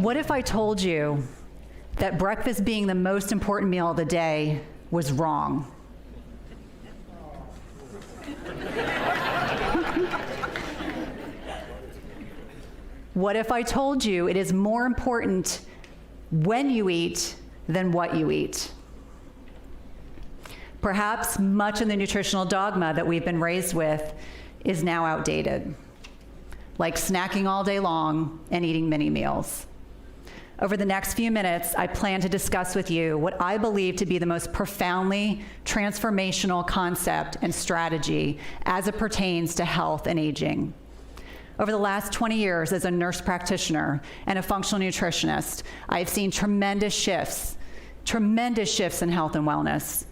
What if I told you that breakfast being the most important meal of the day was wrong? What if I told you it is more important when you eat than what you eat? Perhaps much of the nutritional dogma that we've been raised with is now outdated, like snacking all day long and eating mini meals. Over the next few minutes, I plan to discuss with you what I believe to be the most profoundly transformational concept and strategy as it pertains to health and aging. Over the last 20 years as a nurse practitioner and a functional nutritionist, I have seen tremendous shifts in health and wellness,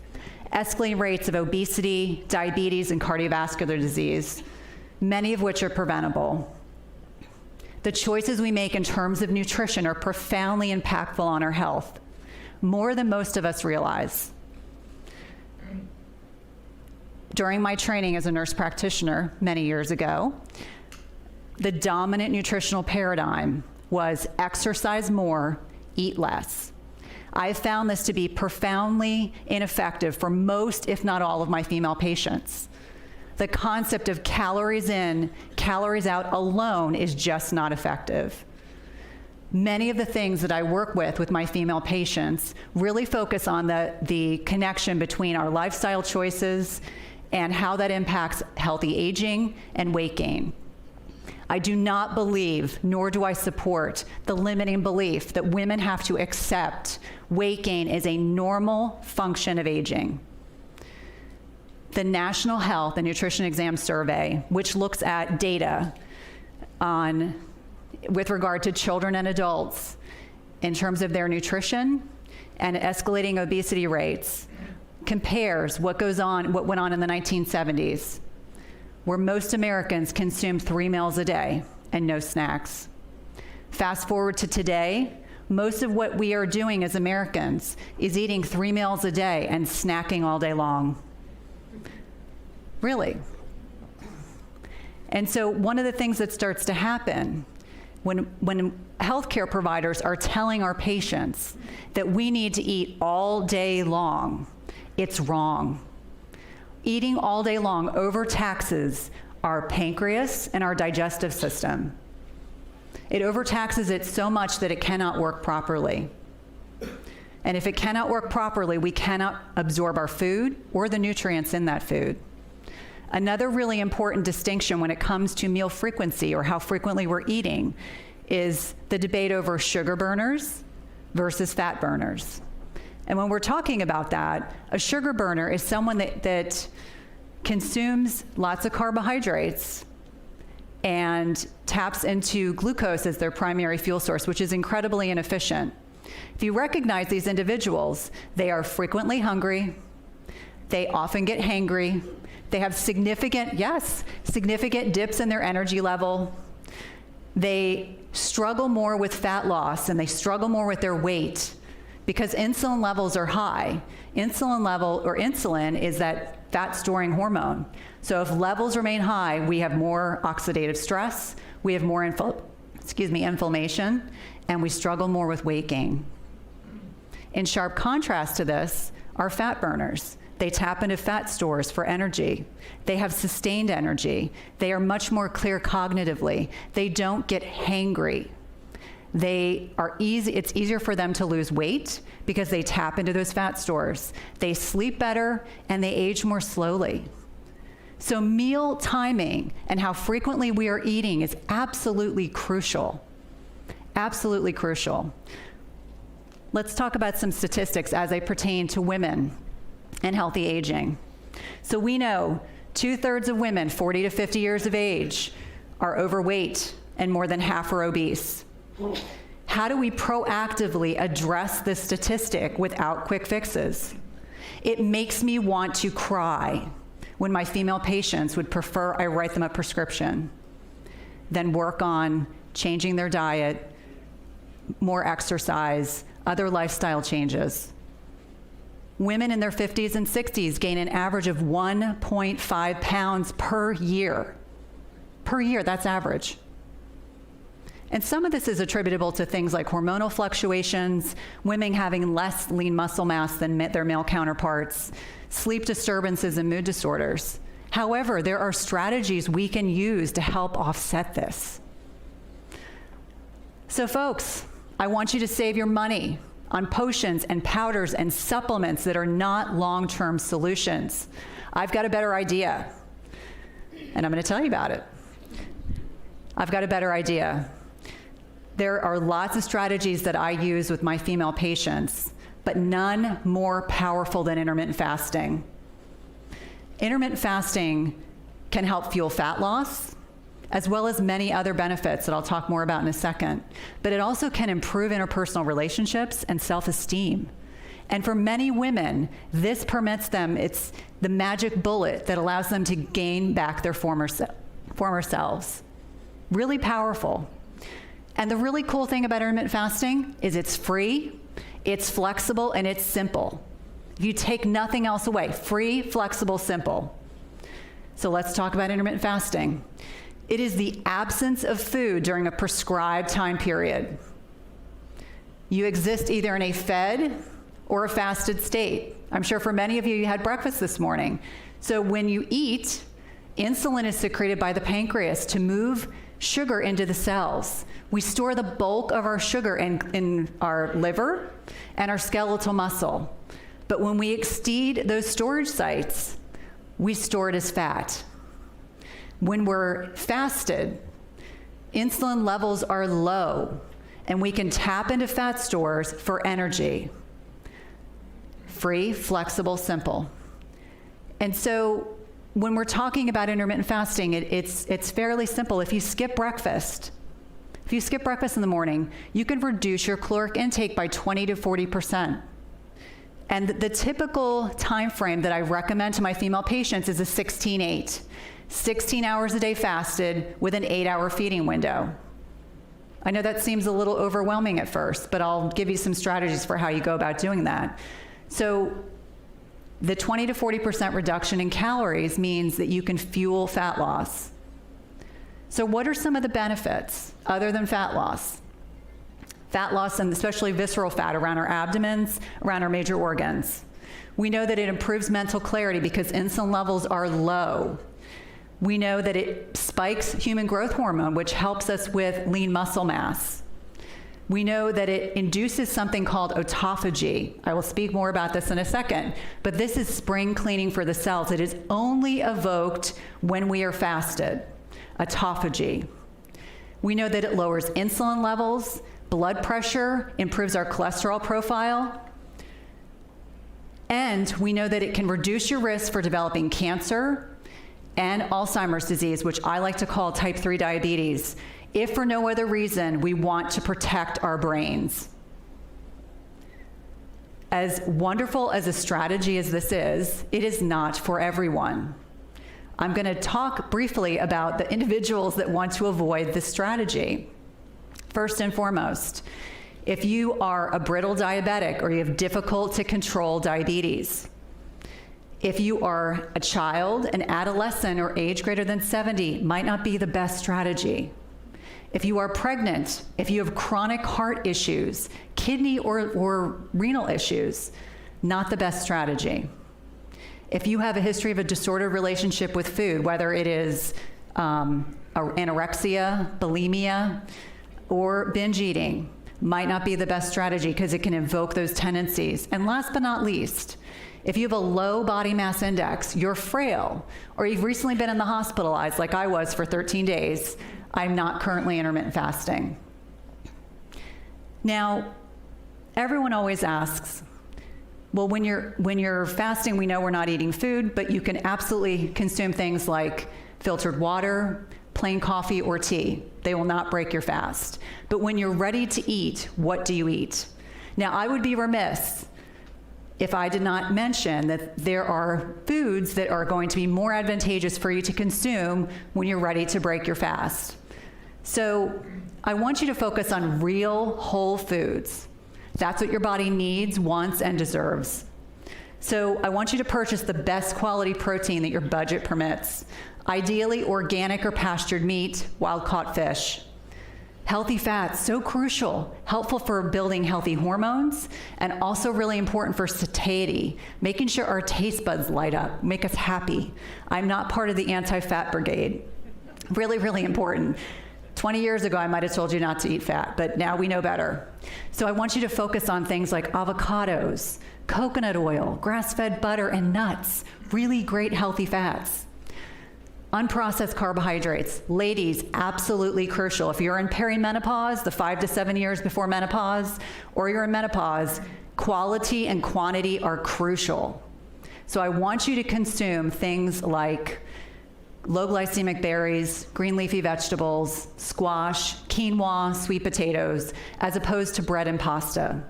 escalating rates of obesity, diabetes, and cardiovascular disease, many of which are preventable. The choices we make in terms of nutrition are profoundly impactful on our health, more than most of us realize. During my training as a nurse practitioner many years ago, the dominant nutritional paradigm was exercise more, eat less. I have found this to be profoundly ineffective for most, if not all, of my female patients. The concept of calories in, calories out alone is just not effective. Many of the things that I work with my female patients really focus on the connection between our lifestyle choices and how that impacts healthy aging and weight gain. I do not believe, nor do I support, the limiting belief that women have to accept weight gain as a normal function of aging. The National Health and Nutrition Exam Survey, which looks at data with regard to children and adults in terms of their nutrition and escalating obesity rates, compares what went on in the 1970s, where most Americans consumed 3 meals a day and no snacks. Fast forward to today, most of what we are doing as Americans is eating 3 meals a day and snacking all day long. Really. And so one of the things that starts to happen when healthcare providers are telling our patients that we need to eat all day long, it's wrong. Eating all day long overtaxes our pancreas and our digestive system. It overtaxes it so much that it cannot work properly. And if it cannot work properly, we cannot absorb our food or the nutrients in that food. Another really important distinction when it comes to meal frequency or how frequently we're eating is the debate over sugar burners versus fat burners. And when we're talking about that, a sugar burner is someone that consumes lots of carbohydrates and taps into glucose as their primary fuel source, which is incredibly inefficient. If you recognize these individuals, they are frequently hungry, they often get hangry, they have significant dips in their energy level, they struggle more with fat loss and they struggle more with their weight, because insulin levels are high. Insulin is that fat-storing hormone. So if levels remain high, we have more oxidative stress, we have more inflammation, and we struggle more with weight gain. In sharp contrast to this are fat burners. They tap into fat stores for energy. They have sustained energy. They are much more clear cognitively. They don't get hangry. It's easier for them to lose weight because they tap into those fat stores. They sleep better and they age more slowly. So meal timing and how frequently we are eating is absolutely crucial. Absolutely crucial. Let's talk about some statistics as they pertain to women and healthy aging. So we know 2/3 of women 40 to 50 years of age are overweight and more than half are obese. How do we proactively address this statistic without quick fixes? It makes me want to cry when my female patients would prefer I write them a prescription than work on changing their diet, more exercise, other lifestyle changes. Women in their 50s and 60s gain an average of 1.5 pounds per year. Per year, that's average. And some of this is attributable to things like hormonal fluctuations, women having less lean muscle mass than their male counterparts, sleep disturbances, and mood disorders. However, there are strategies we can use to help offset this. So folks, I want you to save your money on potions and powders and supplements that are not long-term solutions. I've got a better idea, and I'm going to tell you about it. I've got a better idea. There are lots of strategies that I use with my female patients, but none more powerful than intermittent fasting. Intermittent fasting can help fuel fat loss, as well as many other benefits that I'll talk more about in a second. But it also can improve interpersonal relationships and self-esteem. And for many women, this permits them, it's the magic bullet that allows them to gain back their former selves. Really powerful. And the really cool thing about intermittent fasting is it's free, it's flexible, and it's simple. You take nothing else away. Free, flexible, simple. So let's talk about intermittent fasting. It is the absence of food during a prescribed time period. You exist either in a fed or a fasted state. I'm sure for many of you, you had breakfast this morning. So when you eat, insulin is secreted by the pancreas to move sugar into the cells. We store the bulk of our sugar in our liver and our skeletal muscle. But when we exceed those storage sites, we store it as fat. When we're fasted, insulin levels are low, and we can tap into fat stores for energy. Free, flexible, simple. And so when we're talking about intermittent fasting, it's fairly simple. If you skip breakfast in the morning, you can reduce your caloric intake by 20 to 40%. And the typical time frame that I recommend to my female patients is a 16-8. 16 hours a day fasted with an 8-hour feeding window. I know that seems a little overwhelming at first, but I'll give you some strategies for how you go about doing that. So the 20 to 40% reduction in calories means that you can fuel fat loss. So what are some of the benefits other than fat loss? Fat loss, and especially visceral fat around our abdomens, around our major organs. We know that it improves mental clarity because insulin levels are low. We know that it spikes human growth hormone, which helps us with lean muscle mass. We know that it induces something called autophagy. I will speak more about this in a second, but this is spring cleaning for the cells. It is only evoked when we are fasted. Autophagy. We know that it lowers insulin levels, blood pressure, improves our cholesterol profile, and we know that it can reduce your risk for developing cancer and Alzheimer's disease, which I like to call type 3 diabetes, if for no other reason we want to protect our brains. As wonderful as a strategy as this is, it is not for everyone. I'm going to talk briefly about the individuals that want to avoid this strategy. First and foremost, if you are a brittle diabetic or you have difficult to control diabetes, if you are a child, an adolescent, or age greater than 70, might not be the best strategy. If you are pregnant, if you have chronic heart issues, kidney or renal issues, not the best strategy. If you have a history of a disordered relationship with food, whether it is anorexia, bulimia, or binge eating, might not be the best strategy because it can invoke those tendencies. And last but not least, if you have a low body mass index, you're frail, or you've recently been in the hospitalized like I was for 13 days, I'm not currently intermittent fasting. Now, everyone always asks, well, when you're fasting, we know we're not eating food, but you can absolutely consume things like filtered water, plain coffee, or tea. They will not break your fast. But when you're ready to eat, what do you eat? Now, I would be remiss if I did not mention that there are foods that are going to be more advantageous for you to consume when you're ready to break your fast. So I want you to focus on real whole foods. That's what your body needs, wants, and deserves. So I want you to purchase the best quality protein that your budget permits. Ideally, organic or pastured meat, wild-caught fish. Healthy fats, so crucial, helpful for building healthy hormones, and also really important for satiety, making sure our taste buds light up, make us happy. I'm not part of the anti-fat brigade. Really, really important. 20 years ago, I might have told you not to eat fat, but now we know better. So I want you to focus on things like avocados, coconut oil, grass-fed butter, and nuts, really great healthy fats. Unprocessed carbohydrates. Ladies, absolutely crucial. If you're in perimenopause, the 5 to 7 years before menopause, or you're in menopause, quality and quantity are crucial. So I want you to consume things like low glycemic berries, green leafy vegetables, squash, quinoa, sweet potatoes, as opposed to bread and pasta.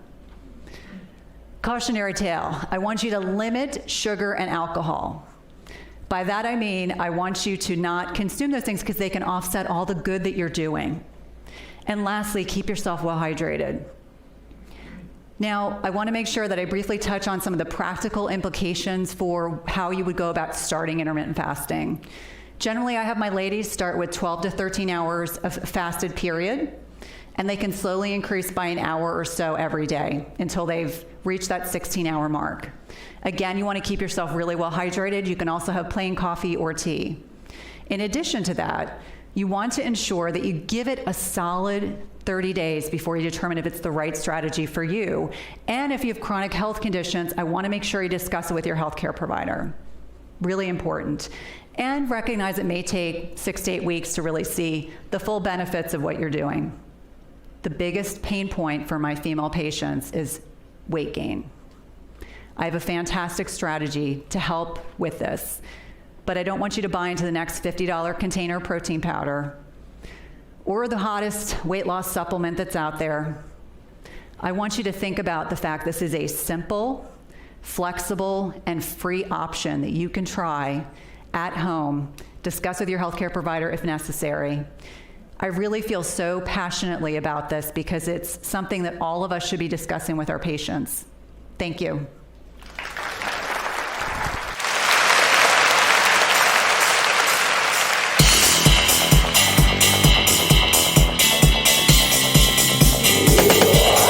Cautionary tale, I want you to limit sugar and alcohol. By that I mean, I want you to not consume those things because they can offset all the good that you're doing. And lastly, keep yourself well hydrated. Now, I want to make sure that I briefly touch on some of the practical implications for how you would go about starting intermittent fasting. Generally, I have my ladies start with 12 to 13 hours of fasted period, and they can slowly increase by an hour or so every day until they've reached that 16-hour mark. Again, you want to keep yourself really well hydrated. You can also have plain coffee or tea. In addition to that, you want to ensure that you give it a solid 30 days before you determine if it's the right strategy for you. And if you have chronic health conditions, I want to make sure you discuss it with your healthcare provider. Really important. And recognize it may take 6 to 8 weeks to really see the full benefits of what you're doing. The biggest pain point for my female patients is weight gain. I have a fantastic strategy to help with this, but I don't want you to buy into the next $50 container protein powder or the hottest weight loss supplement that's out there. I want you to think about the fact this is a simple, flexible, and free option that you can try at home, discuss with your healthcare provider if necessary. I really feel so passionately about this because it's something that all of us should be discussing with our patients. Thank you.